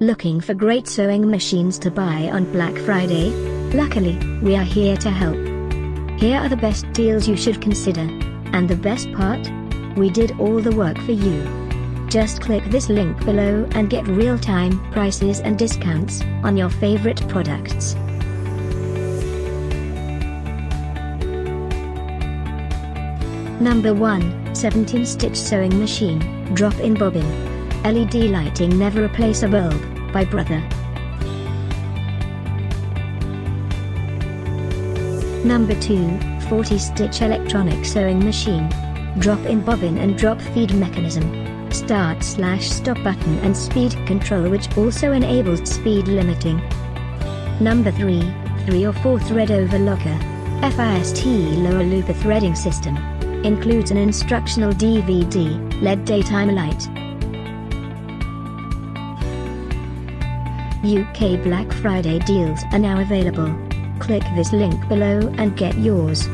Looking for great sewing machines to buy on Black Friday? Luckily, we are here to help. Here are the best deals you should consider. And the best part? We did all the work for you. Just click this link below and get real-time prices and discounts on your favorite products. Number 1, 17-stitch sewing machine, drop-in bobbin. LED lighting never replace a bulb, by Brother. Number 2, 40-stitch electronic sewing machine. Drop-in bobbin and drop feed mechanism. Start/stop button and speed control, which also enables speed limiting. Number 3, 3 or 4 thread overlocker. FIST lower looper threading system. Includes an instructional DVD, LED daytime light. UK Black Friday deals are now available. Click this link below and get yours.